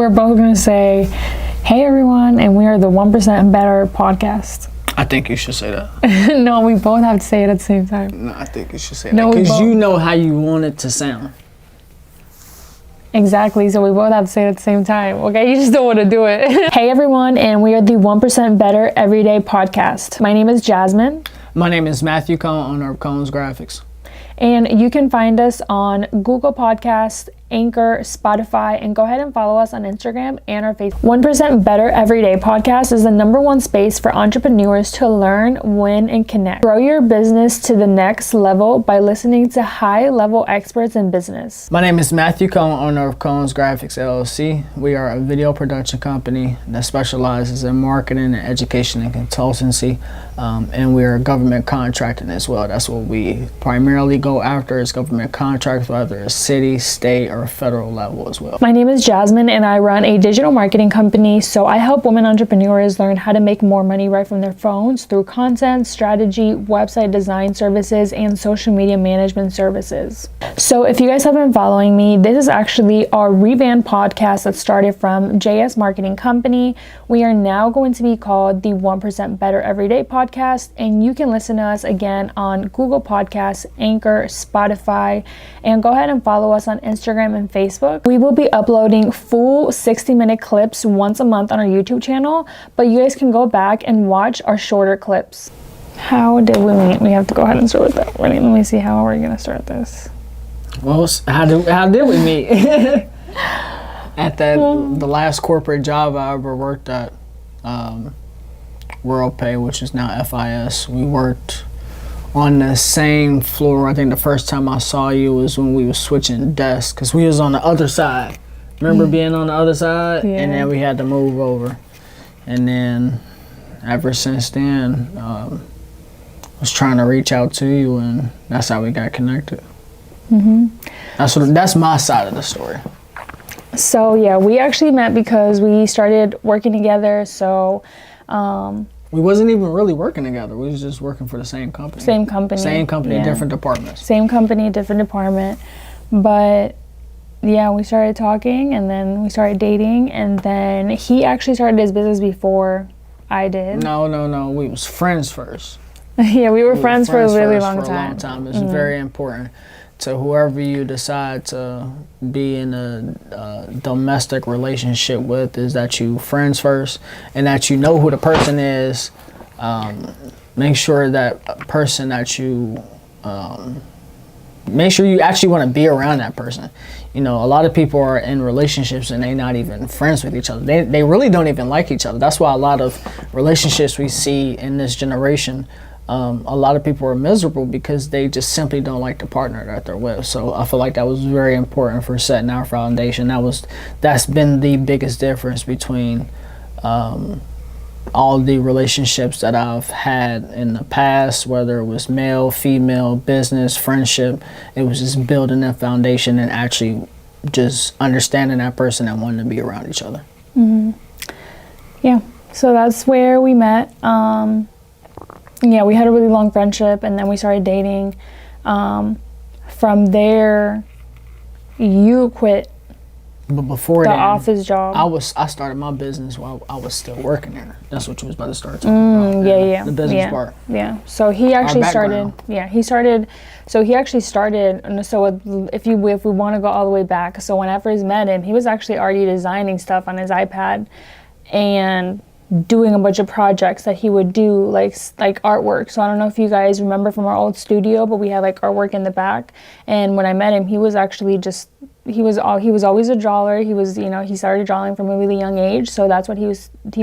we're both going to say, hey everyone, and we are the 1% Better podcast. I think you should say that. No, we both have to say it at the same time. No, I think you should say that. Because you know how you want it to sound. Exactly, so we both have to say it at the same time. Okay, you just don't want to do it. Hey everyone, and we are the 1% Better Everyday podcast. My name is Jasmine. My name is Matthew Cohn, owner of Cohn's Graphics. And you can find us on Google Podcasts, Anchor, Spotify, and go ahead and follow us on Instagram and our Facebook. 1% Better Everyday Podcast is the #1 space for entrepreneurs to learn, win, and connect. Grow your business to the next level by listening to high-level experts in business. My name is Matthew Cohn, owner of Cohn's Graphics, LLC. We are a video production company that specializes in marketing and education and consultancy, and we are government contracting as well. That's what we primarily go after, is government contracts, whether it's city, state, or federal level as well. My name is Jasmine and I run a digital marketing company, so I help women entrepreneurs learn how to make more money right from their phones through content, strategy, website design services, and social media management services. So if you guys have been following me, this is actually our revamped podcast that started from JS Marketing Company. We are now going to be called the 1% Better Everyday Podcast, and you can listen to us again on Google Podcasts, Anchor, Spotify, and go ahead and follow us on Instagram and Facebook. We will be uploading full 60-minute clips once a month on our YouTube channel, but you guys can go back and watch our shorter clips. How did we meet? We have to go ahead and start with that. Let me see how we're gonna start this. Well, how did we meet? At the last corporate job I ever worked at, WorldPay, which is now FIS. We worked on the same floor. I think the first time I saw you was when we was switching desks, because we was on the other side. Remember being on the other side? Yeah. And then we had to move over. And then ever since then, I was trying to reach out to you, and that's how we got connected. That's my side of the story. So yeah, we actually met because we started working together. So we wasn't even really working together. We was just working for the same company. Same company, yeah. Different departments. Same company, different department. But yeah, we started talking, and then we started dating, and then he actually started his business before I did. No. We was friends first. Yeah, we were friends for a really long time. It's very important to whoever you decide to be in a domestic relationship with, is that you friends first, and that you know who the person is. Make sure that person that you make sure you actually want to be around that person. You know, a lot of people are in relationships and they're not even friends with each other. They really don't even like each other. That's why a lot of relationships we see in this generation, a lot of people are miserable because they just simply don't like the partner that they're with. So I feel like that was very important for setting our foundation. That's been the biggest difference between all the relationships that I've had in the past, whether it was male, female, business, friendship. It was just building that foundation and actually just understanding that person and wanting to be around each other. Yeah, so that's where we met. Yeah, we had a really long friendship, and then we started dating. From there, you quit But before the that, office job. I started my business while I was still working there. That's what you was about to start talking about. Yeah. The business part. Yeah. So he actually started. Yeah, he started. So he actually started. So if we want to go all the way back, so when I first met him, he was actually already designing stuff on his iPad, and doing a bunch of projects that he would do, like artwork. So I don't know if you guys remember from our old studio, but we had like artwork in the back. And when I met him, he was actually he was always a drawer. He was, he started drawing from a really young age. So that's what he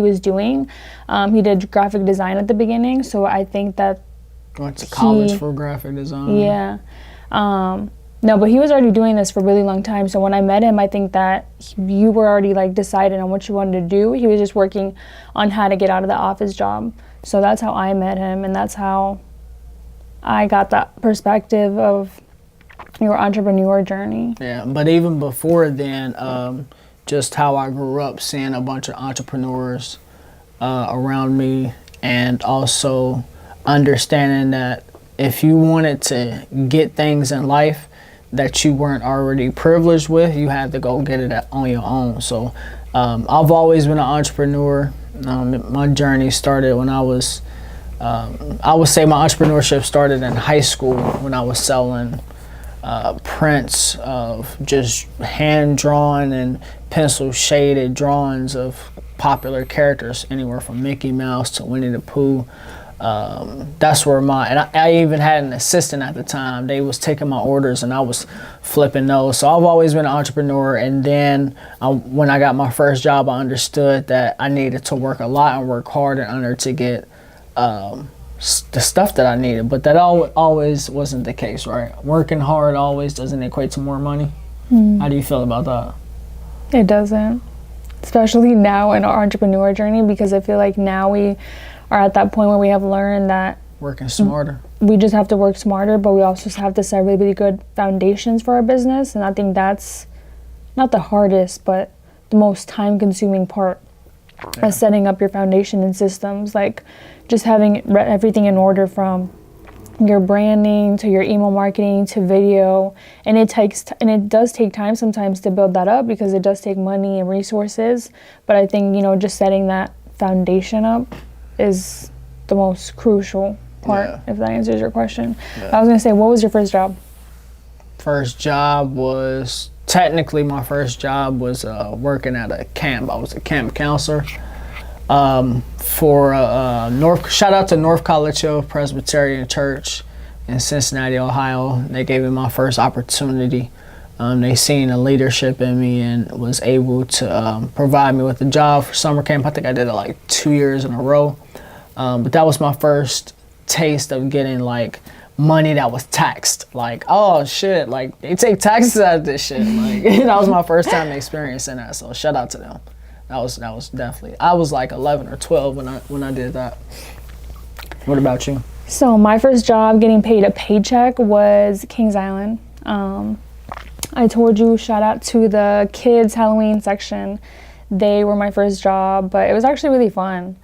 was doing. He did graphic design at the beginning. So I think that went to college for graphic design. Yeah. No, but he was already doing this for a really long time. So when I met him, I think that you were already like decided on what you wanted to do. He was just working on how to get out of the office job. So that's how I met him, and that's how I got that perspective of your entrepreneur journey. Yeah, but even before then, just how I grew up, seeing a bunch of entrepreneurs around me, and also understanding that if you wanted to get things in life that you weren't already privileged with, you had to go get it on your own. So I've always been an entrepreneur. My journey started when I would say my entrepreneurship started in high school when I was selling prints of just hand-drawn and pencil-shaded drawings of popular characters, anywhere from Mickey Mouse to Winnie the Pooh. That's where and I even had an assistant at the time. They was taking my orders and I was flipping those. So I've always been an entrepreneur. And then when I got my first job, I understood that I needed to work a lot and work hard in order to get the stuff that I needed. But that always wasn't the case, right? Working hard always doesn't equate to more money. How do you feel about that? It doesn't, especially now in our entrepreneur journey, because I feel like now we are at that point where we have learned that working smarter. We just have to work smarter, but we also have to set really, really good foundations for our business. And I think that's not the hardest, but the most time-consuming part of setting up your foundation and systems. Like just having everything in order, from your branding to your email marketing to video. And it does take time sometimes to build that up, because it does take money and resources. But I think, just setting that foundation up is the most crucial part, if that answers your question. I was going to say, what was your first job? First job was, technically my first job was working at a camp. I was a camp counselor for shout out to North College Hill Presbyterian Church in Cincinnati, Ohio. They gave me my first opportunity. They seen a leadership in me and was able to provide me with a job for summer camp. I think I did it like 2 years in a row. But that was my first taste of getting like money that was taxed. Like, oh shit, like they take taxes out of this shit. Like that was my first time experiencing that. So shout out to them. That was definitely. I was like 11 or 12 when I did that. What about you? So my first job getting paid a paycheck was Kings Island. I told you, shout out to the kids Halloween section. They were my first job, but it was actually really fun.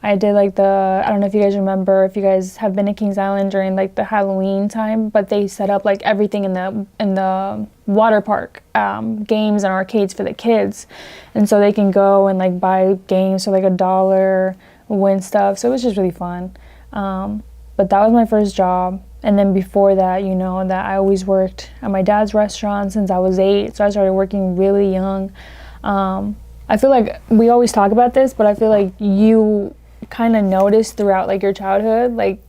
I did like I don't know if you guys remember, if you guys have been to Kings Island during like the Halloween time, but they set up like everything in the water park, games and arcades for the kids. And so they can go and like buy games for like $1, win stuff. So it was just really fun. But that was my first job. And then before that, that I always worked at my dad's restaurant since I was 8. So I started working really young. I feel like we always talk about this, but I feel like you kind of notice throughout like your childhood, like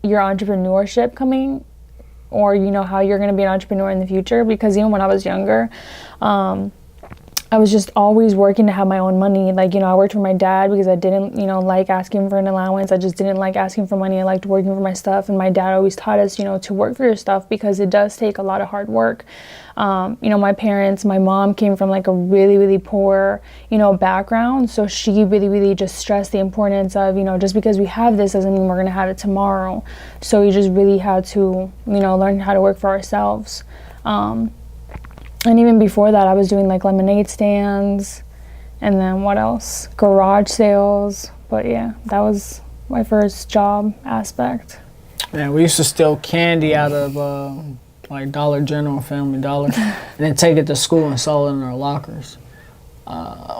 your entrepreneurship coming, or how you're going to be an entrepreneur in the future. Because even when I was younger, I was just always working to have my own money. Like, I worked for my dad because I didn't, like asking for an allowance. I just didn't like asking for money. I liked working for my stuff. And my dad always taught us, to work for your stuff, because it does take a lot of hard work. My mom came from like a really, really poor, background. So she really, really just stressed the importance of, just because we have this doesn't mean we're going to have it tomorrow. So we just really had to, learn how to work for ourselves. And even before that, I was doing like lemonade stands, and then what else? Garage sales. But yeah, that was my first job aspect. Man, we used to steal candy out of like Dollar General, Family Dollar, and then take it to school and sell it in our lockers.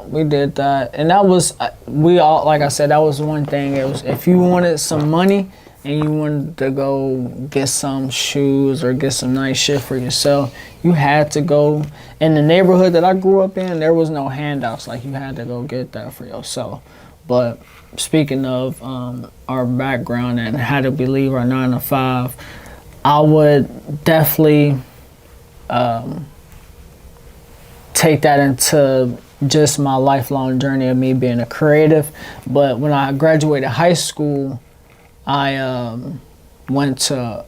We did that, and that was like I said, that was one thing. It was, if you wanted some money and you wanted to go get some shoes or get some nice shit for yourself, you had to go. In the neighborhood that I grew up in, there was no handouts. Like, you had to go get that for yourself. But speaking of our background and how to leave our 9 to 5, I would definitely take that into just my lifelong journey of me being a creative. But when I graduated high school, I went to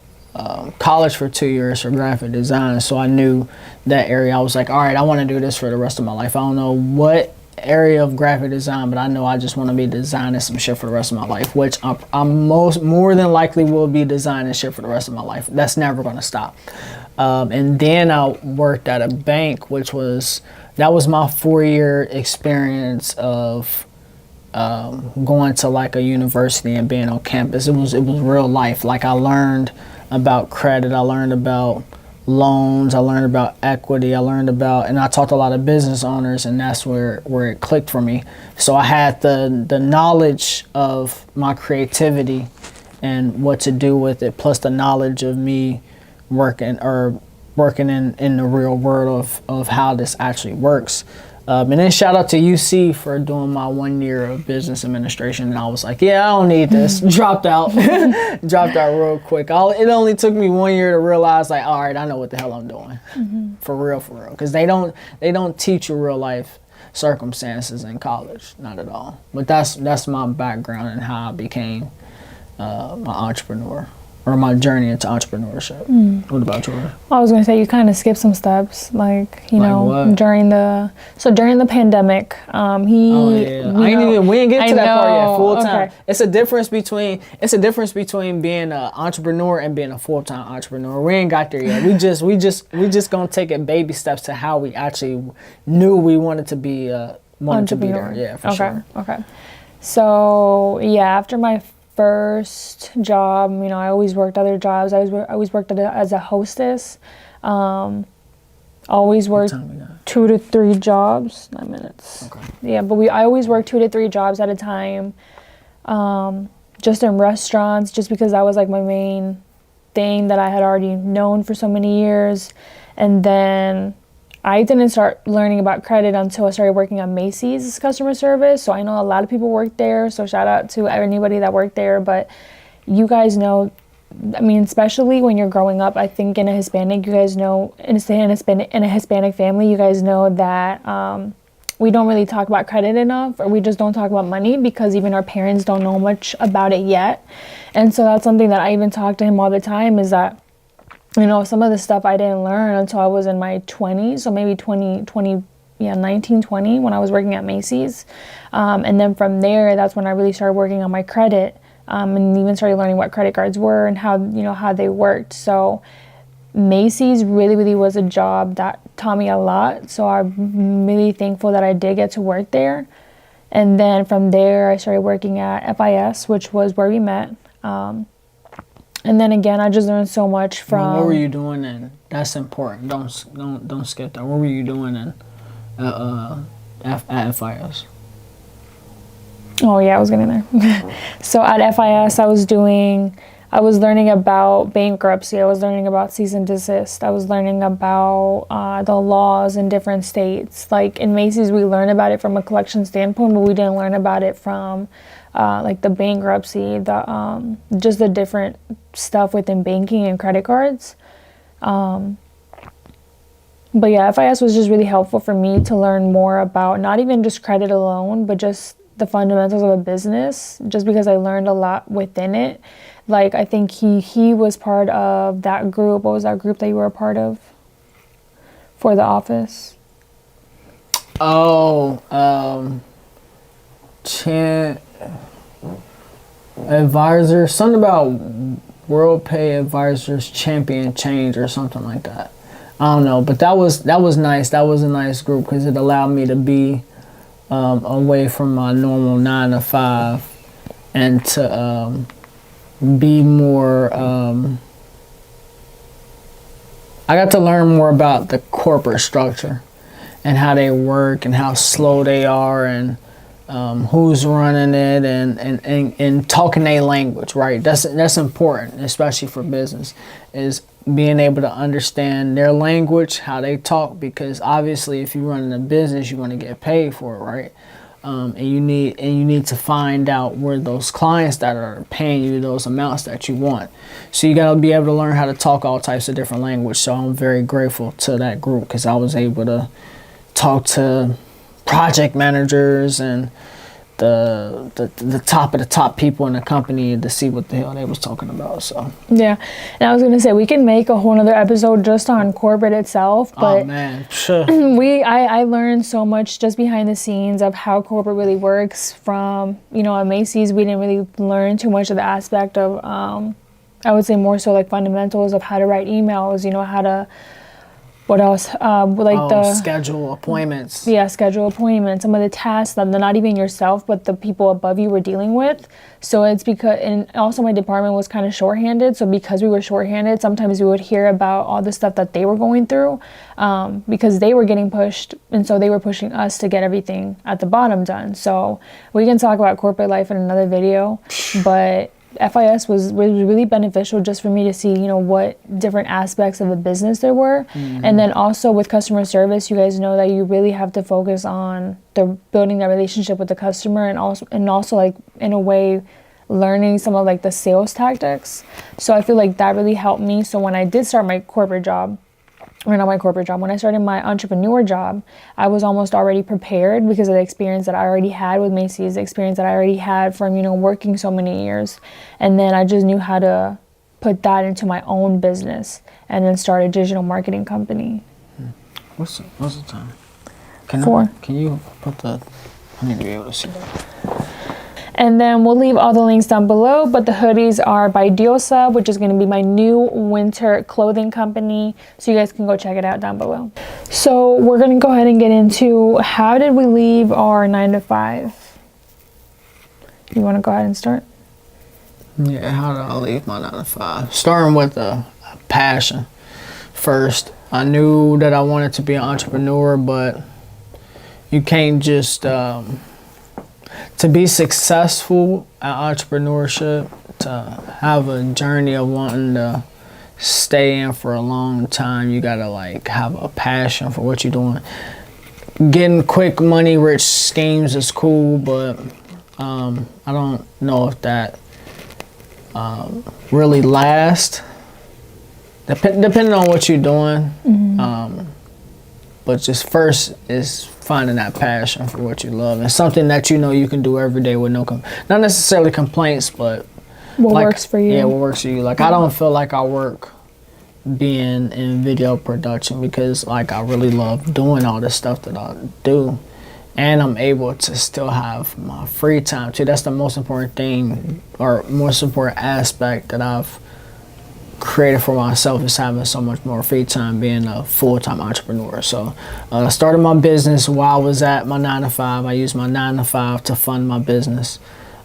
college for 2 years for graphic design, so I knew that area. I was like, all right, I want to do this for the rest of my life. I don't know what area of graphic design, but I know I just want to be designing some shit for the rest of my life, which I'm more than likely will be designing shit for the rest of my life. That's never going to stop. And then I worked at a bank, that was my 4-year experience of going to like a university and being on campus. It was real life. Like, I learned about credit. I learned about loans. I learned about equity. And I talked to a lot of business owners, and that's where it clicked for me. So I had the knowledge of my creativity and what to do with it, plus the knowledge of me working in the real world of how this actually works. And then shout out to UC for doing my 1 year of business administration. And I was like, yeah, I don't need this. Dropped out real quick. It only took me 1 year to realize, like, all right, I know what the hell I'm doing. For real. Because they don't teach you real life circumstances in college, not at all. But that's my background and how I became my entrepreneur, or my journey into entrepreneurship. What about yours? I was gonna say you kind of skipped some steps, like what? during the pandemic. We didn't get to that part yet. Full time. Okay. It's a difference between being an entrepreneur and being a full-time entrepreneur. We ain't got there yet. We just gonna take it baby steps to how we actually knew we wanted to be entrepreneur. Yeah, for sure. Okay. So yeah, after my first job, I always worked other jobs. I always worked as a hostess. Always worked 2 to 3 jobs. 9 minutes. Okay. Yeah, but I always worked 2 to 3 jobs at a time. Just in restaurants, just because that was like my main thing that I had already known for so many years. And then I didn't start learning about credit until I started working at Macy's customer service. So I know a lot of people work there. So shout out to anybody that worked there. But you guys know, especially when you're growing up, I think in a Hispanic, you guys know, in a Hispanic family, you guys know that we don't really talk about credit enough, or we just don't talk about money because even our parents don't know much about it yet. And so that's something that I even talk to him all the time, is that some of the stuff I didn't learn until I was in my 20s, so maybe 19, 20, when I was working at Macy's. And then from there, that's when I really started working on my credit, and even started learning what credit cards were and how they worked. So Macy's really, really was a job that taught me a lot. So I'm really thankful that I did get to work there. And then from there, I started working at FIS, which was where we met. And then again, I just learned so much from. What were you doing then? That's important. Don't skip that. What were you doing then at FIS? Oh yeah, I was getting there. So at FIS, I was learning about bankruptcy. I was learning about cease and desist. I was learning about the laws in different states. Like in Macy's, we learned about it from a collection standpoint, but we didn't learn about it from like the bankruptcy, just the different stuff within banking and credit cards. But yeah, FIS was just really helpful for me to learn more about not even just credit alone, but just the fundamentals of a business, just because I learned a lot within it. Like I think he was part of that group. What was that group that you were a part of for the office? Advisor, something about World Pay Advisors Champion Change or something like that. I don't know, but that was nice. That was a nice group because it allowed me to be away from my normal 9 to 5 and to be more. I got to learn more about the corporate structure and how they work and how slow they are and who's running it and talking their language, right? That's important, especially for business, is being able to understand their language, how they talk, because obviously if you're running a business, you want to get paid for it, right? And you need to find out where those clients that are paying you those amounts that you want. So you got to be able to learn how to talk all types of different language. So I'm very grateful to that group because I was able to talk to project managers and the top of the top people in the company to see what the hell they was talking about. So yeah, and I was gonna say we can make a whole nother episode just on corporate itself, but oh man, sure. I learned so much just behind the scenes of how corporate really works. From at Macy's, we didn't really learn too much of the aspect of I would say more so like fundamentals of how to write emails, how to what else? Schedule appointments. Yeah, schedule appointments. Some of the tasks that not even yourself, but the people above you were dealing with. So it's because, and also my department was kind of shorthanded. So because we were shorthanded, sometimes we would hear about all the stuff that they were going through, because they were getting pushed, and so they were pushing us to get everything at the bottom done. So we can talk about corporate life in another video, but FIS was really beneficial just for me to see, what different aspects of the business there were. And then also with customer service, you guys know that you really have to focus on building that relationship with the customer, and also like in a way learning some of like the sales tactics. So I feel like that really helped me. So when I did start my corporate job, when I started my entrepreneur job, I was almost already prepared because of the experience that I already had with Macy's, the experience that I already had from, working so many years. And then I just knew how to put that into my own business and then start a digital marketing company. What's the time? 4. Can you put I need to be able to see that. And then we'll leave all the links down below, but the hoodies are by Diosa, which is going to be my new winter clothing company. So you guys can go check it out down below. So we're going to go ahead and get into how did we leave our 9 to 5? You want to go ahead and start? Yeah, how did I leave my 9 to 5? Starting with a passion first. I knew that I wanted to be an entrepreneur, but you can't just... to be successful at entrepreneurship, to have a journey of wanting to stay in for a long time, you gotta like have a passion for what you're doing. Getting quick money, rich schemes is cool, but I don't know if that really lasts. Depending on what you're doing. But just first is finding that passion for what you love and something that you can do every day with not necessarily complaints, but what works for you. Yeah, what works for you. Like I don't feel like I work being in video production because like I really love doing all this stuff that I do, and I'm able to still have my free time too. That's the most important thing, or most important aspect that I've created for myself, is having so much more free time being a full-time entrepreneur. So I started my business while I was at my 9 to 5. I used my 9 to 5 to fund my business.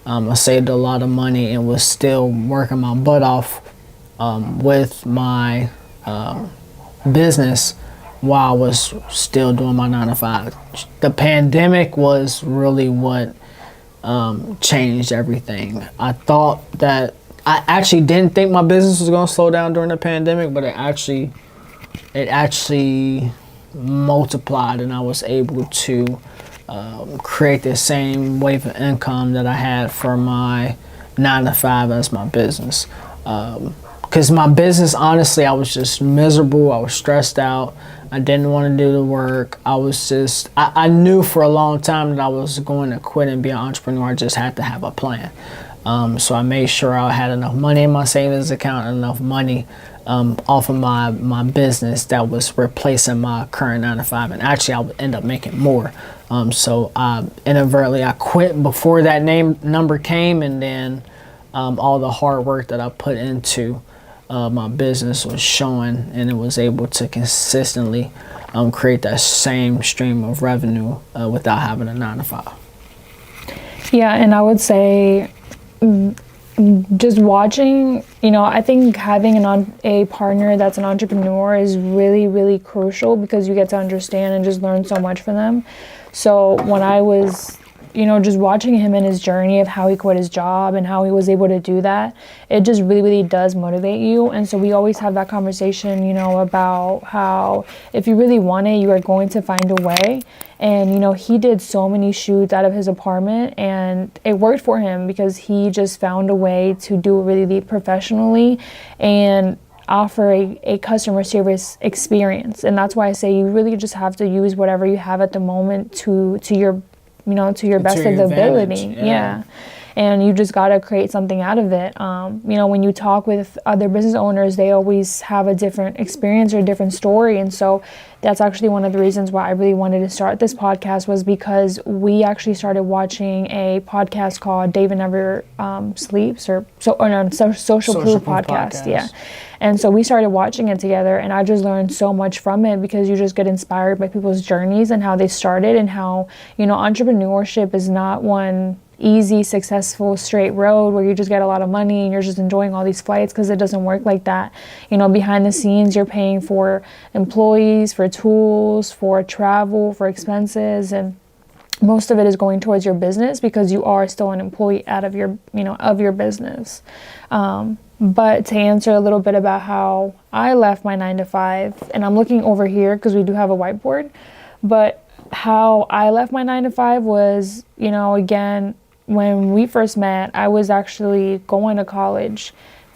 I saved a lot of money and was still working my butt off with my business while I was still doing my 9 to 5. The pandemic was really what changed everything. I actually didn't think my business was going to slow down during the pandemic, but it actually multiplied, and I was able to create the same wave of income that I had for my 9 to 5 as my business. Because my business, honestly, I was just miserable. I was stressed out. I didn't want to do the work. I knew for a long time that I was going to quit and be an entrepreneur. I just had to have a plan. So I made sure I had enough money in my savings account and enough money off of my business that was replacing my current 9 to 5. And actually, I would end up making more. So inadvertently, I quit before that number came, and then all the hard work that I put into my business was showing, and it was able to consistently create that same stream of revenue without having a 9 to 5. Yeah, and I would say just watching, I think having a partner that's an entrepreneur is really, really crucial, because you get to understand and just learn so much from them. So when I was, just watching him in his journey of how he quit his job and how he was able to do that, it just really, really does motivate you. And so we always have that conversation, about how if you really want it, you are going to find a way. And, he did so many shoots out of his apartment, and it worked for him because he just found a way to do it really professionally and offer a customer service experience. And that's why I say you really just have to use whatever you have at the moment to your best of the ability. Yeah. And you just got to create something out of it. When you talk with other business owners, they always have a different experience or a different story. And so that's actually one of the reasons why I really wanted to start this podcast, was because we actually started watching a podcast called David Never Sleeps, Social Proof podcast. Yeah. And so we started watching it together, and I just learned so much from it, because you just get inspired by people's journeys and how they started, and how, you know, entrepreneurship is not one easy, successful, straight road where you just get a lot of money and you're just enjoying all these flights, because it doesn't work like that. You know, behind the scenes, you're paying for employees, for tools, for travel, for expenses, and most of it is going towards your business, because you are still an employee out of your, you know, of your business. But to answer a little bit about how I left my 9-to-5, and I'm looking over here because we do have a whiteboard, but how I left my 9-to-5 was, you know, again, when we first met, I was actually going to college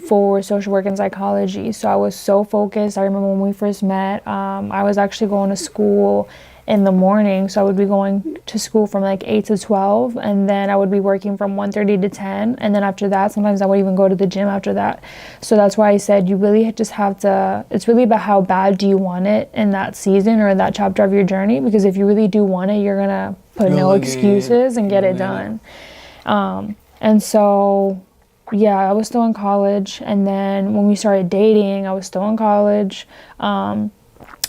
for social work and psychology. So I was so focused. I remember when we first met, I was actually going to school in the morning. So I would be going to school from like 8 to 12, and then I would be working from 1:30 to 10. And then after that, sometimes I would even go to the gym after that. So that's why I said you really just have to, it's really about how bad do you want it in that season or in that chapter of your journey, because if you really do want it, you're gonna put no excuses and get it done. And so, yeah, I was still in college. And then when we started dating, I was still in college.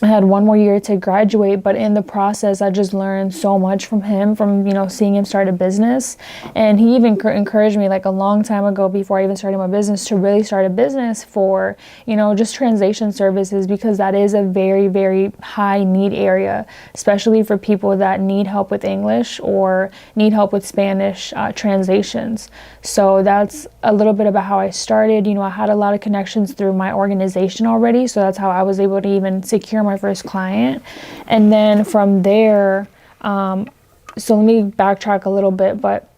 I had one more year to graduate, but in the process, I just learned so much from him, from, you know, seeing him start a business. And he even encouraged me like a long time ago, before I even started my business, to really start a business for, you know, just translation services, because that is a very, very high need area, especially for people that need help with English or need help with Spanish translations. So that's a little bit about how I started. You know, I had a lot of connections through my organization already, so that's how I was able to even secure my first client. And then from there, so let me backtrack a little bit, but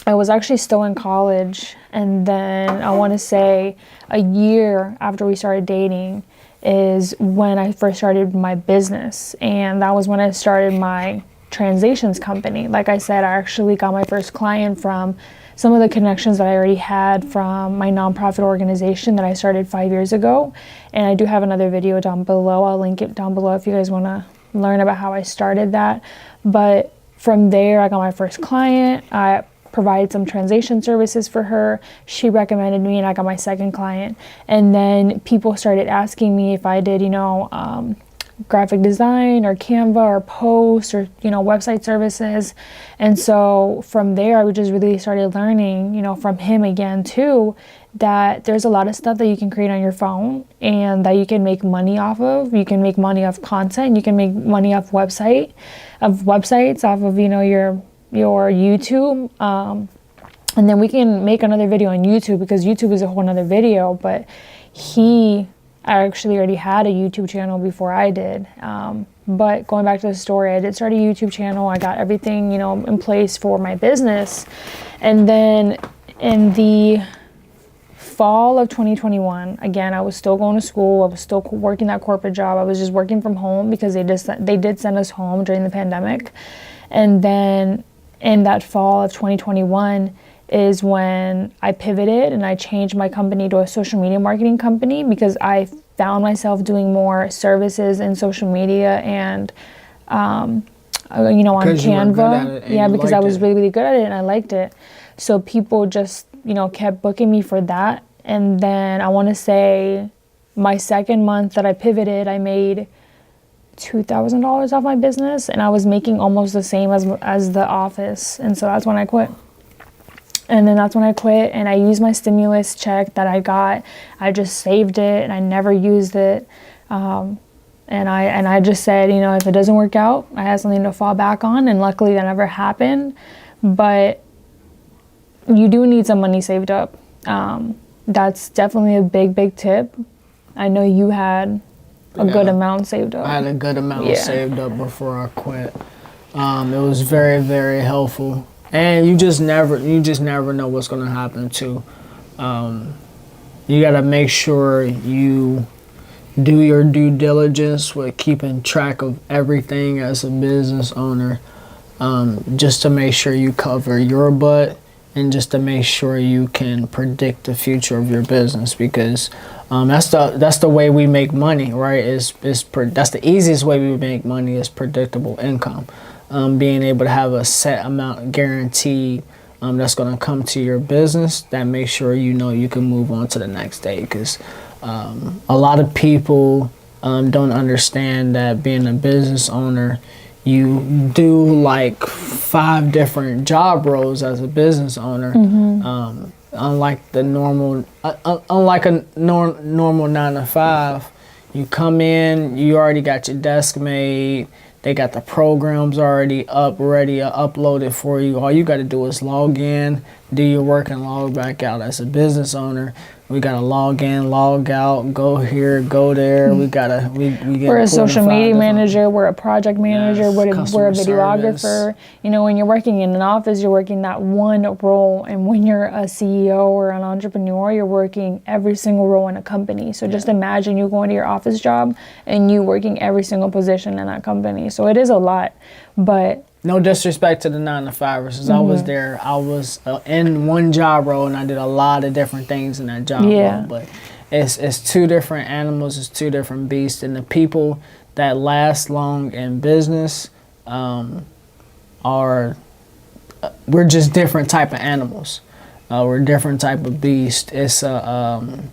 I was actually still in college, and then I want to say a year after we started dating is when I first started my business, and that was when I started my translations company. Like I said, I actually got my first client from some of the connections that I already had from my nonprofit organization that I started 5 years ago. And I do have another video down below. I'll link it down below if you guys want to learn about how I started that. But from there, I got my first client. I provided some translation services for her. She recommended me, and I got my second client. And then people started asking me if I did, you know, graphic design or Canva or post or, you know, website services. And so from there, I just really started learning, you know, from him again too, that there's a lot of stuff that you can create on your phone and that you can make money off of. You can make money off content. You can make money off websites, off of, you know, your YouTube. And then we can make another video on YouTube, because YouTube is a whole nother video, but I actually already had a YouTube channel before I did. But going back to the story, I did start a YouTube channel. I got everything, you know, in place for my business. And then in the fall of 2021, again, I was still going to school. I was still working that corporate job. I was just working from home because they did send us home during the pandemic. And then in that fall of 2021 is when I pivoted and I changed my company to a social media marketing company, because I found myself doing more services in social media and, you know, on Canva. Yeah, because I was really, really good at it and I liked it. So people just, you know, kept booking me for that. And then I want to say my second month that I pivoted, I made $2,000 off my business, and I was making almost the same as the office. And so that's when I quit. And then that's when I quit, and I used my stimulus check that I got. I just saved it and I never used it. And I just said, you know, if it doesn't work out, I have something to fall back on. And luckily that never happened. But you do need some money saved up. That's definitely a big, big tip. I know you had a good amount saved up. I had a good amount saved up before I quit. It was very, very helpful. And you just never know what's gonna happen too. You gotta make sure you do your due diligence with keeping track of everything as a business owner, just to make sure you cover your butt and just to make sure you can predict the future of your business, because that's the way we make money, right? That's the easiest way we make money, is predictable income. Being able to have a set amount guaranteed that's going to come to your business, that makes sure you know you can move on to the next day. Because A lot of people don't understand that being a business owner, you do like 5 different job roles as a business owner. Unlike the normal, unlike a normal 9 to 5, you come in, you already got your desk made. They got the programs already up, ready, uploaded for you. All you got to do is log in, do your work, and log back out. As a business owner, we got to log in, log out, go here, go there. We get We're a social media manager. We're a project manager. Yes, we're a customer videographer. service. You know, when you're working in an office, you're working that one role. And when you're a CEO or an entrepreneur, you're working every single role in a company. So just imagine you going to your office job and you working every single position in that company. So it is a lot, but no disrespect to the 9 to 5ers. I was there. I was in one job role, and I did a lot of different things in that job role. But it's 2 different animals. It's 2 different beasts. And the people that last long in business we're just different type of animals. We're different type of beast. It's an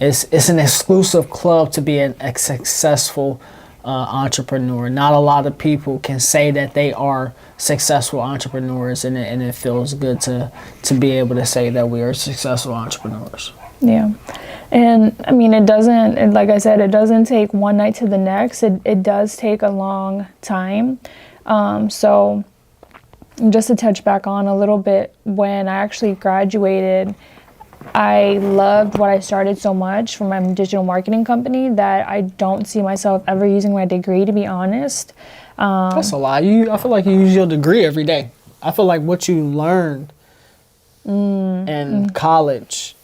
exclusive club to be a successful entrepreneur. Not a lot of people can say that they are successful entrepreneurs, and it feels good to be able to say that we are successful entrepreneurs. Yeah. And I mean, it doesn't, like I said, it doesn't take one night to the next. It does take a long time. So just to touch back on a little bit, when I actually graduated, I loved what I started so much from my digital marketing company that I don't see myself ever using my degree, to be honest. That's a lie. I feel like you use your degree every day. I feel like what you learned in college,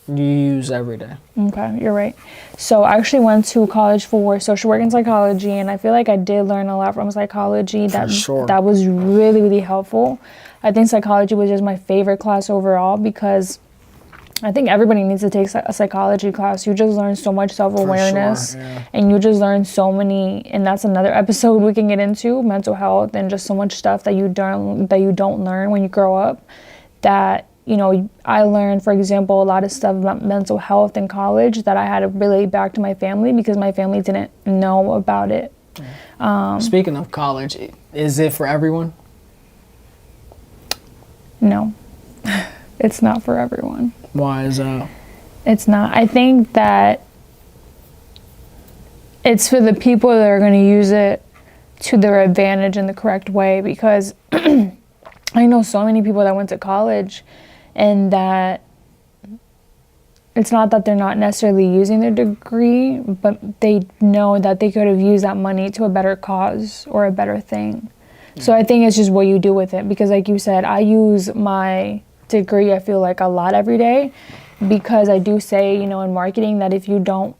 you use every day. Okay, you're right. So I actually went to college for social work and psychology, and I feel like I did learn a lot from psychology. That was really, really helpful. I think psychology was just my favorite class overall because I think everybody needs to take a psychology class. You just learn so much self-awareness, and you just learn so many, and that's another episode we can get into, mental health, and just so much stuff that you don't learn when you grow up. That, you know, I learned, for example, a lot of stuff about mental health in college that I had to relate back to my family because my family didn't know about it. Speaking of college, is it for everyone? No, it's not for everyone. Why is that? It's not. I think that it's for the people that are going to use it to their advantage in the correct way, because I know so many people that went to college and that it's not that they're not necessarily using their degree, but they know that they could have used that money to a better cause or a better thing. So I think it's just what you do with it, because like you said, I use my degree, I feel like, a lot every day, because I do say, you know, in marketing, that if you don't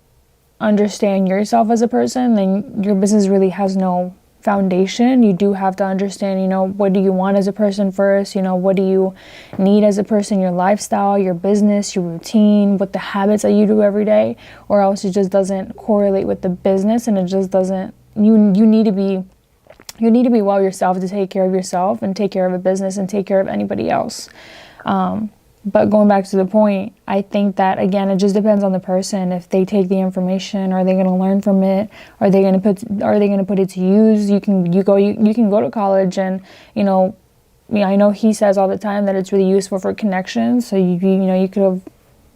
understand yourself as a person, then your business really has no foundation. You do have to understand, you know, what do you want as a person first, you know, what do you need as a person, your lifestyle, your business, your routine, what the habits that you do every day, or else it just doesn't correlate with the business, and it just doesn't, you need to be well yourself to take care of yourself and take care of a business and take care of anybody else. But going back to the point, I think that, again, it just depends on the person. If they take the information, are they going to learn from it? Are they going to put it to use? You can go to college, and, you know, I know he says all the time that it's really useful for connections. So you could have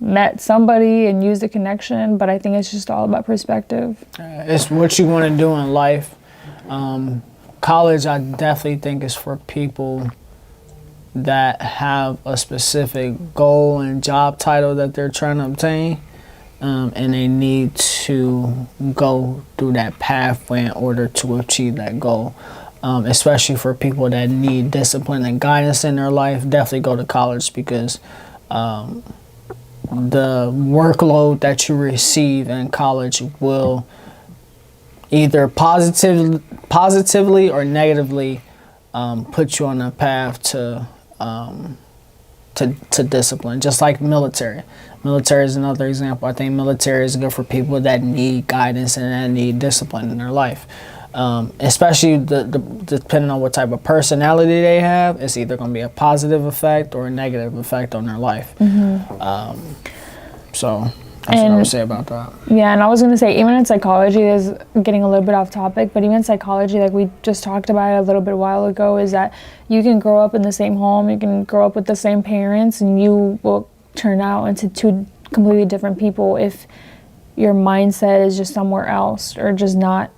met somebody and used the connection, but I think it's just all about perspective. It's what you want to do in life. College, I definitely think, is for people that have a specific goal and job title that they're trying to obtain, and they need to go through that pathway in order to achieve that goal. Especially for people that need discipline and guidance in their life, definitely go to college, because the workload that you receive in college will either positively or negatively put you on a path to discipline. Just like military. Military is another example. I think military is good for people that need guidance and that need discipline in their life. Especially depending on what type of personality they have, it's either going to be a positive effect or a negative effect on their life. So That's what I would say about that. Yeah, and I was going to say, even in psychology, is getting a little bit off topic, but even in psychology, like we just talked about it a little bit a while ago, is that you can grow up in the same home, you can grow up with the same parents, and you will turn out into two completely different people if your mindset is just somewhere else or just not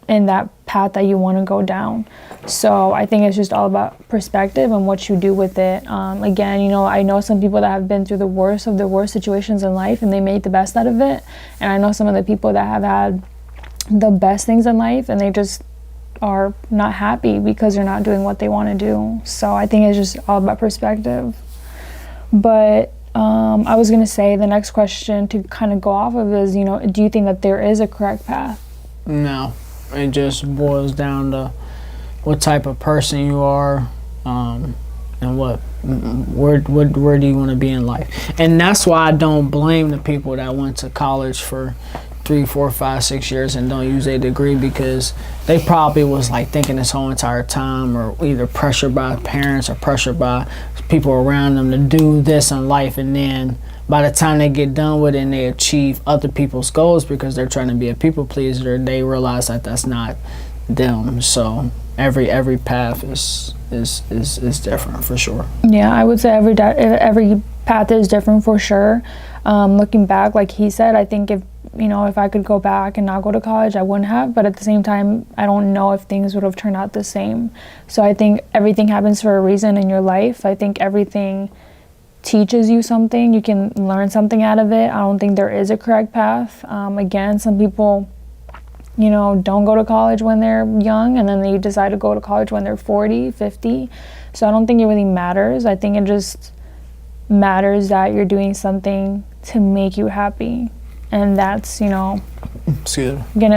in that path that you want to go down. So I think it's just all about perspective and what you do with it. Again, you know, I know some people that have been through the worst of the worst situations in life and they made the best out of it. And I know some of the people that have had the best things in life and they just are not happy because they're not doing what they want to do. So I think it's just all about perspective. But I was going to say the next question to kind of go off of is, you know, do you think that there is a correct path? No. It just boils down to what type of person you are, and where do you want to be in life. And that's why I don't blame the people that went to college for 3, 4, 5, 6 years and don't use a degree, because they probably was like thinking this whole entire time, or either pressured by parents or pressured by people around them to do this in life, and then by the time they get done with it and they achieve other people's goals because they're trying to be a people pleaser, they realize that that's not them. So every path is different for sure. Yeah, I would say every path is different for sure. Looking back, like he said, I think if I could go back and not go to college, I wouldn't have. But at the same time, I don't know if things would have turned out the same. So I think everything happens for a reason in your life. I think everything teaches you something. You can learn something out of it. I don't think there is a correct path. Again, some people, don't go to college when they're young and then they decide to go to college when they're 40, 50. So I don't think it really matters. I think it just matters that you're doing something to make you happy. And that's, gonna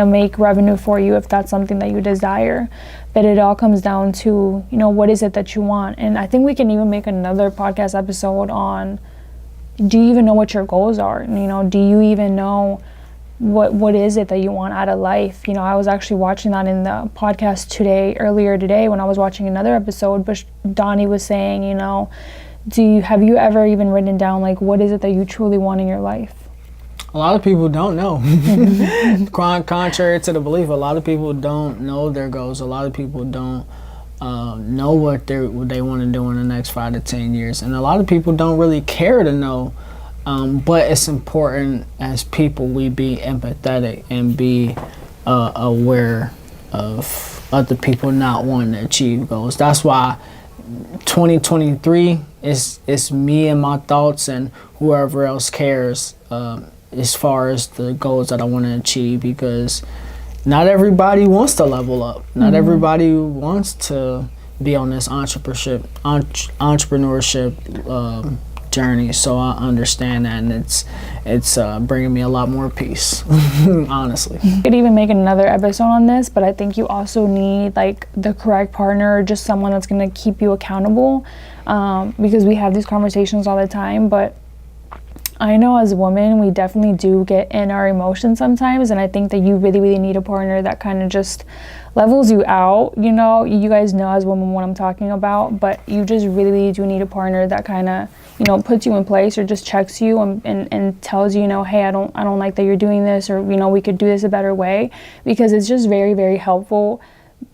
make revenue for you if that's something that you desire. But it all comes down to, what is it that you want? And I think we can even make another podcast episode on, do you even know what your goals are? Do you even know what is it that you want out of life? I was actually watching that in the podcast earlier today when I was watching another episode, but Donnie was saying, have you ever even written down, like, what is it that you truly want in your life? A lot of people don't know. Contrary to the belief, a lot of people don't know their goals. A lot of people don't know what they want to do in the next 5 to 10 years. And a lot of people don't really care to know. But it's important as people we be empathetic and be aware of other people not wanting to achieve goals. That's why 2023 is me and my thoughts and whoever else cares as far as the goals that I want to achieve, because not everybody wants to level up. Not everybody wants to be on this entrepreneurship journey. So I understand that, and it's bringing me a lot more peace, honestly. You could even make another episode on this, but I think you also need like the correct partner, or just someone that's going to keep you accountable, because we have these conversations all the time, but I know as women, we definitely do get in our emotions sometimes, and I think that you really, really need a partner that kind of just levels you out. You guys know as women what I'm talking about, but you just really, really do need a partner that kind of, puts you in place, or just checks you and tells you, hey, I don't like that you're doing this, or, we could do this a better way, because it's just very, very helpful.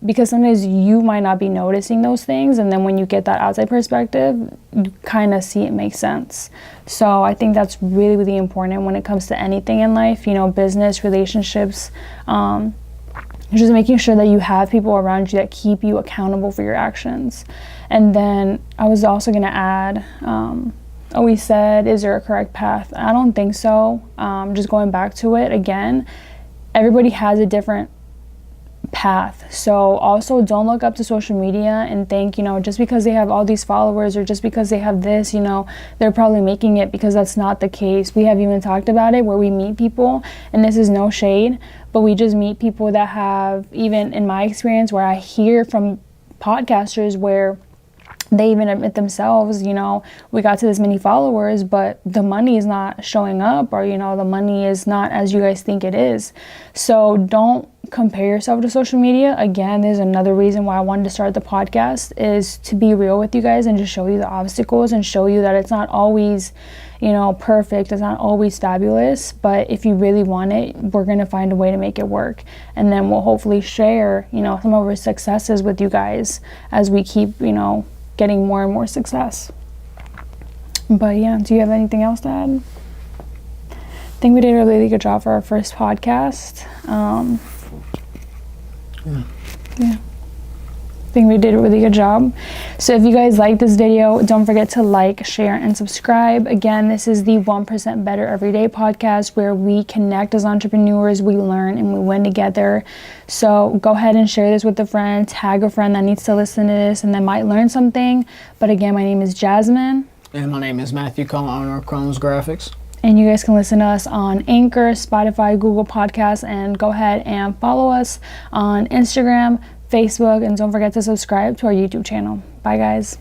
Because sometimes you might not be noticing those things, and then when you get that outside perspective, you kind of see it makes sense. So I think that's really, really important when it comes to anything in life, business, relationships, just making sure that you have people around you that keep you accountable for your actions. And then I was also going to add, we said, is there a correct path? I don't think so. Just going back to it again, everybody has a different path. So also don't look up to social media and think, just because they have all these followers, or just because they have this, they're probably making it, because that's not the case. We have even talked about it where we meet people, and this is no shade, but we just meet people that have, even in my experience, where I hear from podcasters where they even admit themselves, you know, we got to this many followers, but the money is not showing up, or, you know, the money is not as you guys think it is. So don't compare yourself to social media. Again, there's another reason why I wanted to start the podcast, is to be real with you guys and just show you the obstacles and show you that it's not always, you know, perfect. It's not always fabulous, but if you really want it, we're going to find a way to make it work. And then we'll hopefully share, you know, some of our successes with you guys as we keep, you know, getting more and more success. But yeah, do you have anything else to add? I think we did a really good job for our first podcast. Yeah, I think we did a really good job. So if you guys like this video, don't forget to like, share, and subscribe. Again, this is the 1% Better Everyday podcast, where we connect as entrepreneurs, we learn, and we win together. So go ahead and share this with a friend, tag a friend that needs to listen to this and that might learn something. But again, my name is Jasmine. And my name is Matthew Cohen, owner of Chrome's Graphics. And you guys can listen to us on Anchor, Spotify, Google Podcasts, and go ahead and follow us on Instagram, Facebook, and don't forget to subscribe to our YouTube channel. Bye, guys.